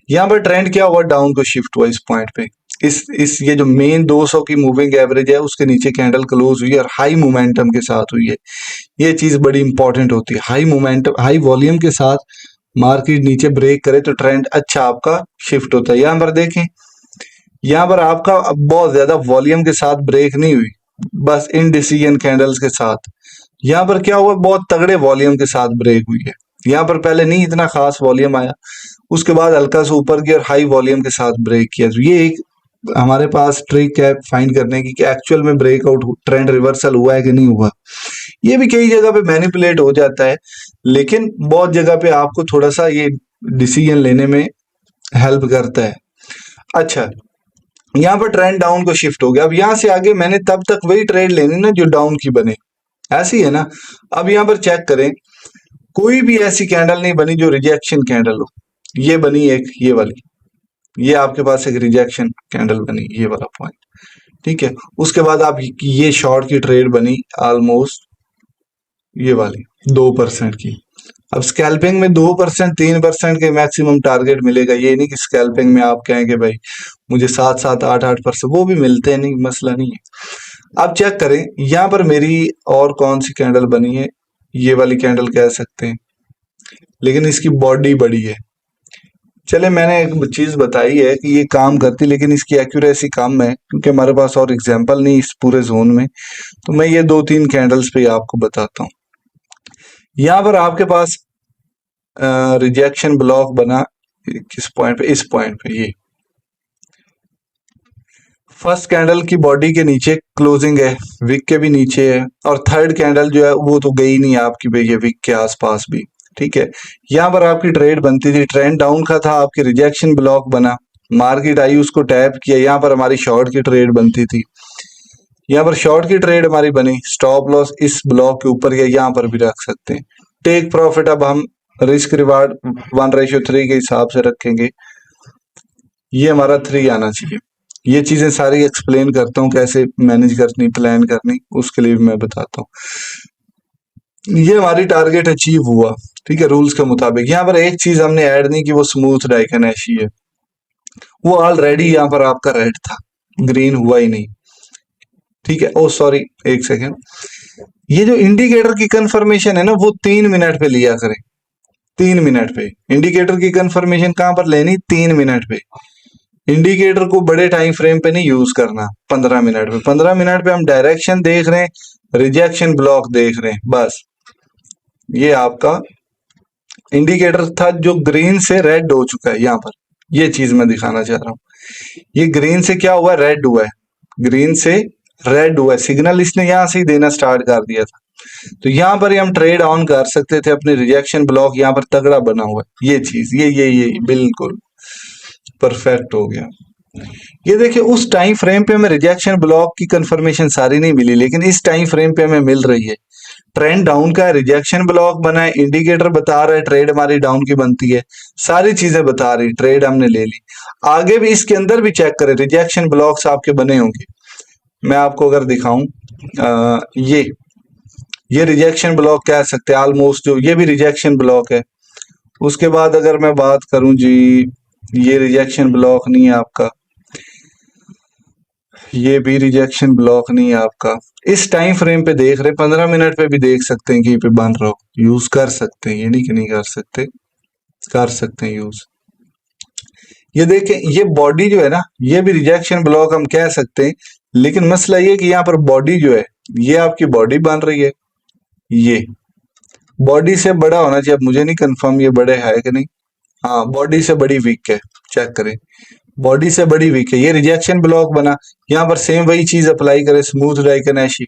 यहाँ पर ट्रेंड क्या हुआ, डाउन को शिफ्ट हुआ इस पॉइंट पे। इस ये जो मेन 200 की मूविंग एवरेज है उसके नीचे कैंडल क्लोज हुई है और हाई मोमेंटम के साथ हुई है। ये चीज बड़ी इंपॉर्टेंट होती है। हाई मोमेंटम, हाई वॉल्यूम के साथ मार्केट नीचे ब्रेक करे तो ट्रेंड अच्छा आपका शिफ्ट होता है। यहाँ पर देखें, यहाँ पर आपका बहुत ज्यादा वॉल्यूम के साथ ब्रेक नहीं हुई, बस इनडिसीजन कैंडल्स के साथ। यहाँ पर क्या हुआ, बहुत तगड़े वॉल्यूम के साथ ब्रेक हुई है। यहाँ पर पहले नहीं इतना खास वॉल्यूम आया, उसके बाद हल्का सा ऊपर गया और हाई वॉल्यूम के साथ ब्रेक किया। तो ये एक हमारे पास ट्रिक है फाइंड करने की कि एक्चुअल में ब्रेकआउट ट्रेंड रिवर्सल हुआ है कि नहीं हुआ। ये भी कई जगह पे मैनिपुलेट हो जाता है, लेकिन बहुत जगह पे आपको थोड़ा सा ये डिसीजन लेने में हेल्प करता है। अच्छा, यहाँ पर ट्रेंड डाउन को शिफ्ट हो गया। अब यहाँ से आगे मैंने तब तक वही ट्रेड लेनी ना जो डाउन की बने, ऐसी है ना। अब यहाँ पर चेक करें, कोई भी ऐसी कैंडल नहीं बनी जो रिजेक्शन कैंडल हो। ये बनी एक, ये वाली, ये आपके पास एक रिजेक्शन कैंडल बनी, ये वाला पॉइंट, ठीक है। उसके बाद आप ये शॉर्ट की ट्रेड बनी ऑलमोस्ट ये वाली 2% की। अब स्कैल्पिंग में 2% 3% के मैक्सिमम टारगेट मिलेगा। ये नहीं कि स्कैल्पिंग में आप कहेंगे भाई मुझे 7-7 8-8%, वो भी मिलते हैं, नहीं मसला नहीं है। अब चेक करें यहाँ पर मेरी और कौन सी कैंडल बनी है, ये वाली कैंडल कह सकते हैं, लेकिन इसकी बॉडी बड़ी है। चले, मैंने एक चीज बताई है कि ये काम करती, लेकिन इसकी एक्यूरेसी कम है क्योंकि हमारे पास और एग्जांपल नहीं इस पूरे जोन में। तो मैं ये 2-3 कैंडल्स पे आपको बताता हूँ। यहाँ पर आपके पास रिजेक्शन ब्लॉक बना किस पॉइंट पे, इस पॉइंट पे। ये फर्स्ट कैंडल की बॉडी के नीचे क्लोजिंग है, विक के भी नीचे है, और थर्ड कैंडल जो है वो तो गई नहीं आपकी भाई, ये विक के आसपास भी, ठीक है। यहाँ पर आपकी ट्रेड बनती थी, ट्रेंड डाउन का था, आपकी रिजेक्शन ब्लॉक बना, मार्केट आई उसको टैप किया, यहाँ पर हमारी शॉर्ट की ट्रेड बनती थी। यहाँ पर शॉर्ट की ट्रेड हमारी बनी, स्टॉप लॉस इस ब्लॉक के ऊपर या यहाँ पर भी रख सकते हैं। टेक प्रॉफिट अब हम रिस्क रिवार्ड 1:3 के हिसाब से रखेंगे। ये हमारा 3 आना चाहिए। ये चीजें सारी एक्सप्लेन करता हूँ कैसे मैनेज करनी, प्लान करनी, उसके लिए भी मैं बताता हूँ। ये हमारी टारगेट अचीव हुआ, ठीक है, रूल्स के मुताबिक। यहाँ पर एक चीज हमने ऐड नहीं की, वो स्मूथ डाइकन ऐसी है, वो ऑलरेडी यहाँ पर आपका रेड था, ग्रीन हुआ ही नहीं, ठीक है। ओ सॉरी, एक सेकेंड, ये जो इंडिकेटर की कंफर्मेशन है ना, वो 3 मिनट पे लिया करें। 3 मिनट पे इंडिकेटर की कंफर्मेशन कहां पर लेनी, 3 मिनट पे। इंडिकेटर को बड़े टाइम फ्रेम पे नहीं यूज करना। 15 मिनट पे, 15 मिनट पे हम डायरेक्शन देख रहे हैं, रिजेक्शन ब्लॉक देख रहे हैं, बस। ये आपका इंडिकेटर था जो ग्रीन से रेड हो चुका है। यहाँ पर ये चीज मैं दिखाना चाह रहा हूँ, ये ग्रीन से क्या हुआ, रेड हुआ है, ग्रीन से रेड हुआ है, सिग्नल इसने यहां से ही देना स्टार्ट कर दिया था। तो यहाँ पर ही हम ट्रेड ऑन कर सकते थे, अपने रिजेक्शन ब्लॉक यहाँ पर तगड़ा बना हुआ है। ये चीज, ये बिल्कुल परफेक्ट हो गया। ये देखिए, उस टाइम फ्रेम पे हमें रिजेक्शन ब्लॉक की कंफर्मेशन सारी नहीं मिली, लेकिन इस टाइम फ्रेम पे हमें मिल रही है। ट्रेंड डाउन का है, रिजेक्शन ब्लॉक बना है, इंडिकेटर बता रहा है ट्रेड हमारी डाउन की बनती है, सारी चीजें बता रही, ट्रेड हमने ले ली। आगे भी इसके अंदर भी चेक करें, रिजेक्शन ब्लॉक्स आपके बने होंगे। मैं आपको अगर दिखाऊं, ये रिजेक्शन ब्लॉक कह सकते हैं ऑलमोस्ट, जो ये भी रिजेक्शन ब्लॉक है। उसके बाद अगर मैं बात करूं जी, ये रिजेक्शन ब्लॉक नहीं है आपका, ये भी रिजेक्शन ब्लॉक नहीं है आपका। इस टाइम फ्रेम पे देख रहे 15 मिनट पे भी देख सकते हैं कि ये पे बन रहा हो, यूज कर सकते हैं, ये नहीं कि नहीं कर सकते हैं यूज। ये देखें, ये बॉडी जो है ना, ये भी रिजेक्शन ब्लॉक हम कह सकते हैं, लेकिन मसला ये कि यहाँ पर बॉडी जो है, ये आपकी बॉडी बन रही है, ये बॉडी से बड़ा होना चाहिए। अब मुझे नहीं कंफर्म ये बड़े है कि नहीं। हाँ, बॉडी से बड़ी वीक है, चेक करें, बॉडी से बड़ी वीक है, ये रिजेक्शन ब्लॉक बना। यहाँ पर सेम वही चीज अप्लाई करें, स्मूथ डाइकनेशी,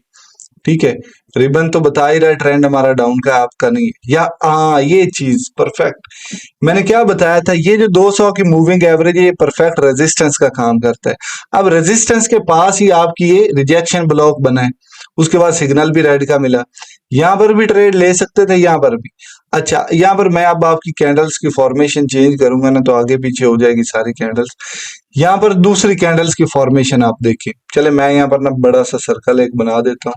ठीक है। रिबन तो बता ही रहा है ट्रेंड हमारा डाउन का, आपका नहीं है। या हाँ, ये चीज परफेक्ट, मैंने क्या बताया था, ये जो 200 की मूविंग एवरेज है, ये परफेक्ट रेजिस्टेंस का काम करता है। अब रेजिस्टेंस के पास ही आपकी ये रिजेक्शन ब्लॉक बना है, उसके बाद सिग्नल भी रेड का मिला। यहाँ पर भी ट्रेड ले सकते थे, यहाँ पर भी। अच्छा, यहाँ पर मैं अब आपकी कैंडल्स की फॉर्मेशन चेंज करूंगा ना, तो आगे पीछे हो जाएगी सारी कैंडल्स। यहाँ पर दूसरी कैंडल्स की फॉर्मेशन आप देखिए, चले मैं यहाँ पर ना बड़ा सा सर्कल एक बना देता हूँ,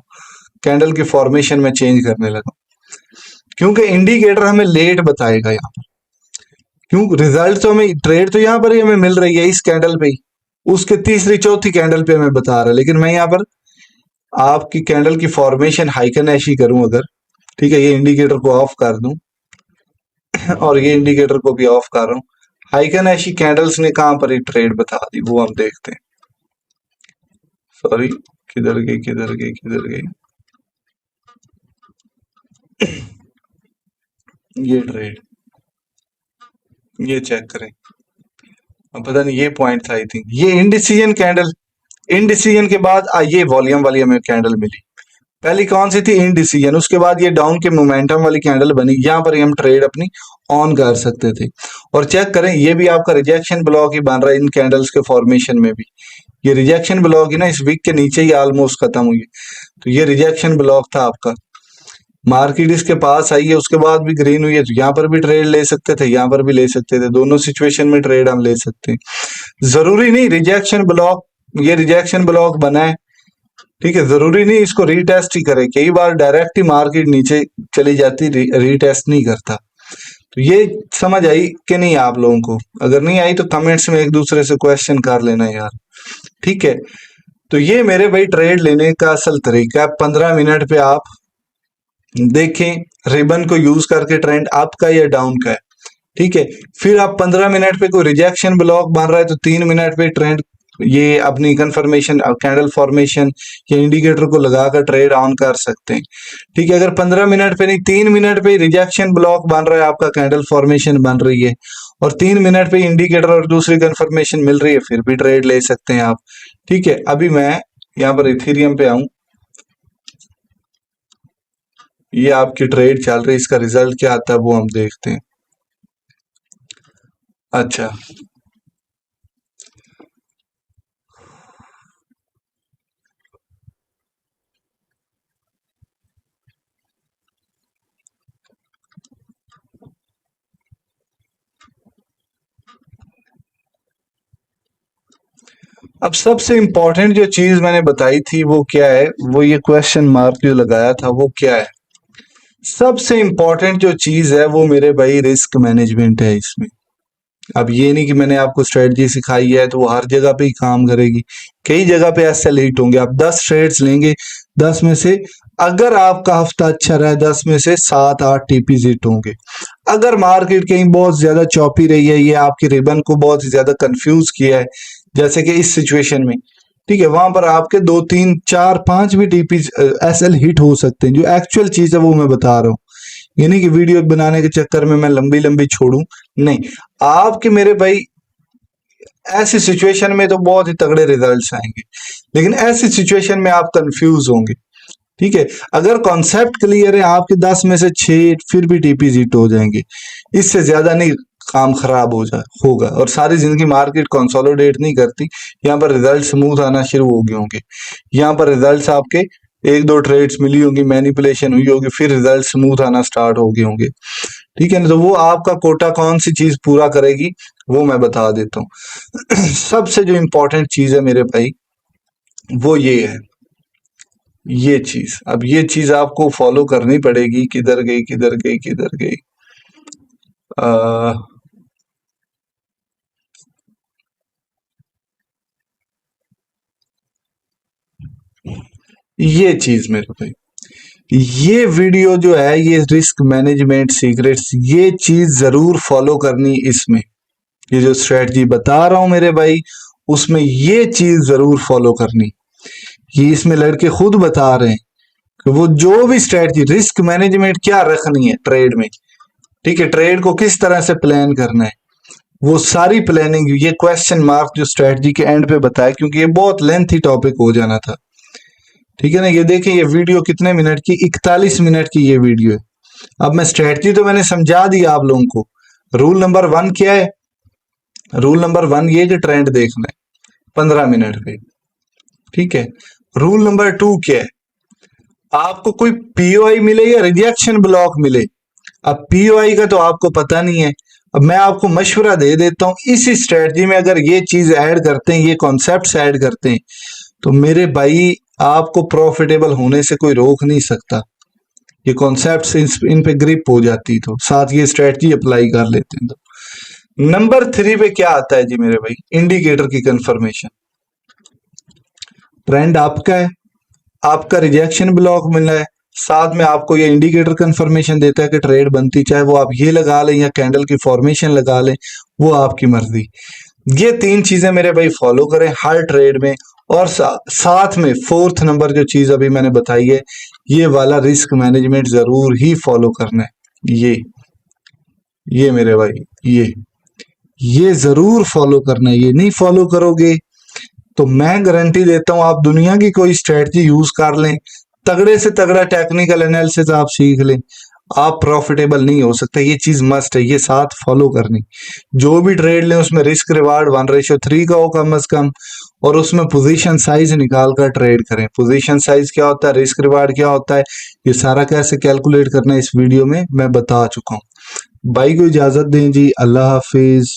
कैंडल की फॉर्मेशन में चेंज करने लगा, क्योंकि इंडिकेटर हमें लेट बताएगा यहाँ पर। क्यों, रिजल्ट तो हमें, ट्रेड तो यहाँ पर ही हमें मिल रही है इस कैंडल पे ही, उसके तीसरी चौथी कैंडल पे हमें बता रहा है, लेकिन मैं यहाँ पर आपकी कैंडल की फॉर्मेशन हाइकन ऐशी करूं अगर, ठीक है, ये इंडिकेटर को ऑफ कर दूं और ये इंडिकेटर को भी ऑफ कर रहा हूं, हाइकन ऐशी कैंडल्स ने कहां पर ही ट्रेड बता दी, वो हम देखते हैं। सॉरी, किधर गई किधर गई किधर गई, ये ट्रेड, ये चेक करें। अब पता नहीं ये पॉइंट था, आई थिंक ये इनडिसीजन कैंडल, इनडिसीजन के बाद ये वॉल्यूम वाली हमें कैंडल मिली। पहली कौन सी थी, इनडिसीजन, उसके बाद ये डाउन के मोमेंटम वाली कैंडल बनी, यहाँ पर ही हम ट्रेड अपनी ऑन कर सकते थे। और चेक करें, ये भी आपका रिजेक्शन ब्लॉक ही बन रहा है इन कैंडल्स के फॉर्मेशन में भी। ये रिजेक्शन ब्लॉक ही ना, इस वीक के नीचे ही ऑलमोस्ट खत्म हुई है, तो ये रिजेक्शन ब्लॉक था आपका। मार्केट इसके पास आई है, उसके बाद भी ग्रीन हुई है, तो यहाँ पर भी ट्रेड ले सकते थे, यहाँ पर भी ले सकते थे, दोनों सिचुएशन में ट्रेड हम ले सकते हैं। जरूरी नहीं रिजेक्शन ब्लॉक, ये रिजेक्शन ब्लॉक बना है, ठीक है, जरूरी नहीं इसको रीटेस्ट ही करे, कई बार डायरेक्ट ही मार्केट नीचे चली जाती, रीटेस्ट नहीं करता। तो ये समझ आई कि नहीं आप लोगों को? अगर नहीं आई तो कमेंट्स में एक दूसरे से क्वेश्चन कर लेना यार, ठीक है। तो ये मेरे भाई ट्रेड लेने का असल तरीका है। 15 मिनट पे आप देखें रिबन को यूज करके ट्रेंड अप का या डाउन का है, ठीक है। फिर आप 15 मिनट पे कोई रिजेक्शन ब्लॉक बन रहा है तो 3 मिनट पे ट्रेंड ये अपनी कंफर्मेशन कैंडल फॉर्मेशन या इंडिकेटर को लगाकर ट्रेड ऑन कर सकते हैं, ठीक है। अगर 15 मिनट पे नहीं, 3 मिनट पे रिजेक्शन ब्लॉक बन रहा है, आपका कैंडल फॉर्मेशन बन रही है और 3 मिनट पे इंडिकेटर और दूसरी कंफर्मेशन मिल रही है, फिर भी ट्रेड ले सकते हैं आप, ठीक है। अभी मैं यहाँ पर इथेरियम पे आऊं, ये आपकी ट्रेड चल रही है, इसका रिजल्ट क्या आता है वो हम देखते हैं। अच्छा, अब सबसे इंपॉर्टेंट जो चीज मैंने बताई थी वो क्या है, वो ये क्वेश्चन मार्क जो लगाया था वो क्या है, सबसे इंपॉर्टेंट जो चीज है वो मेरे भाई रिस्क मैनेजमेंट है इसमें। अब ये नहीं कि मैंने आपको स्ट्रेटजी सिखाई है तो वो हर जगह पे ही काम करेगी, कई जगह पे ऐसे हिट होंगे। आप 10 ट्रेड्स लेंगे, 10 में से अगर आपका हफ्ता अच्छा रहा है, 10 में से 7-8 टीपीज हिट होंगे। अगर मार्केट कहीं बहुत ज्यादा चौपी रही है, ये आपके रिबन को बहुत ज्यादा कंफ्यूज किया है, जैसे कि इस सिचुएशन में, ठीक है, वहां पर आपके 2-3-4-5 भी टीपी एसएल हिट हो सकते हैं। जो एक्चुअल चीज है वो मैं बता रहा हूँ, ये नहीं कि वीडियो बनाने के चक्कर में मैं लंबी लंबी छोड़ूं, नहीं। आपके मेरे भाई ऐसी सिचुएशन में तो बहुत ही तगड़े रिजल्ट्स आएंगे, लेकिन ऐसी सिचुएशन में आप कंफ्यूज होंगे, ठीक है। अगर कॉन्सेप्ट क्लियर है, आपके 10 में से 6 फिर भी टीपी हिट हो जाएंगे, इससे ज्यादा नहीं काम खराब होगा। और सारी जिंदगी मार्केट कंसोलिडेट नहीं करती, यहाँ पर रिजल्ट स्मूथ आना शुरू हो गए होंगे, यहाँ पर रिजल्ट्स आपके 1-2 ट्रेड्स मिली होंगी, मैनिपुलेशन हुई होगी, फिर रिजल्ट स्मूथ आना स्टार्ट हो गए होंगे, ठीक है ना। तो वो आपका कोटा कौन सी चीज पूरा करेगी वो मैं बता देता हूँ। सबसे जो इंपॉर्टेंट चीज है मेरे भाई वो ये है, ये चीज, अब ये चीज आपको फॉलो करनी पड़ेगी। किधर गई किधर गई किधर गई, आ, ये चीज मेरे भाई, ये वीडियो जो है ये रिस्क मैनेजमेंट सीक्रेट्स, ये चीज जरूर फॉलो करनी इसमें। ये जो स्ट्रेटजी बता रहा हूं मेरे भाई, उसमें ये चीज जरूर फॉलो करनी। ये इसमें लड़के खुद बता रहे हैं कि वो जो भी स्ट्रेटजी, रिस्क मैनेजमेंट क्या रखनी है ट्रेड में, ठीक है, ट्रेड को किस तरह से प्लान करना है, वो सारी प्लानिंग ये क्वेश्चन मार्क जो स्ट्रेटजी के एंड पे बताया, क्योंकि ये बहुत लेंथी टॉपिक हो जाना था। ठीक है ना, ये देखें ये वीडियो कितने मिनट की, 41 मिनट की ये वीडियो है। अब मैं स्ट्रेटजी तो मैंने समझा दी आप लोगों को। रूल नंबर 1 क्या है? रूल नंबर 1 ये कि ट्रेंड देखना है 15 मिनट पे, ठीक है। रूल नंबर 2 क्या है? आपको कोई पीओआई मिले या रिजेक्शन ब्लॉक मिले, अब पीओआई का तो आपको पता नहीं है। अब मैं आपको मशवरा दे देता हूं, इस स्ट्रेटजी में अगर ये चीज ऐड करते हैं, ये कॉन्सेप्ट्स ऐड करते हैं, तो मेरे भाई आपको प्रॉफिटेबल होने से कोई रोक नहीं सकता। ये कॉन्सेप्ट्स इन पे ग्रिप हो जाती तो साथ ये स्ट्रेटजी अप्लाई कर लेते हैं। तो नंबर 3 पे क्या आता है जी मेरे भाई? इंडिकेटर की कंफर्मेशन। ट्रेंड आपका है, आपका रिजेक्शन ब्लॉक मिला है, साथ में आपको ये इंडिकेटर कंफर्मेशन देता है कि ट्रेड बनती, चाहे वो आप ये लगा लें या कैंडल की फॉर्मेशन लगा लें, वो आपकी मर्जी। ये 3 चीजें मेरे भाई फॉलो करें हर ट्रेड में। और साथ में 4th नंबर जो चीज अभी मैंने बताई है, ये वाला रिस्क मैनेजमेंट जरूर ही फॉलो करना है। ये मेरे भाई, ये जरूर फॉलो करना है। ये नहीं फॉलो करोगे तो मैं गारंटी देता हूं आप दुनिया की कोई स्ट्रेटजी यूज कर लें, तगड़े से तगड़ा टेक्निकल एनालिसिस आप सीख लें, आप प्रॉफिटेबल नहीं हो सकते। ये चीज मस्ट है, ये साथ फॉलो करनी। जो भी ट्रेड लें उसमें रिस्क रिवार्ड 1:3 का हो कम से कम, और उसमें पोजीशन साइज निकाल कर ट्रेड करें। पोजीशन साइज क्या होता है, रिस्क रिवार्ड क्या होता है, ये सारा कैसे कैलकुलेट करना है इस वीडियो में मैं बता चुका हूँ। भाई को इजाजत दें जी, अल्लाह हाफिज।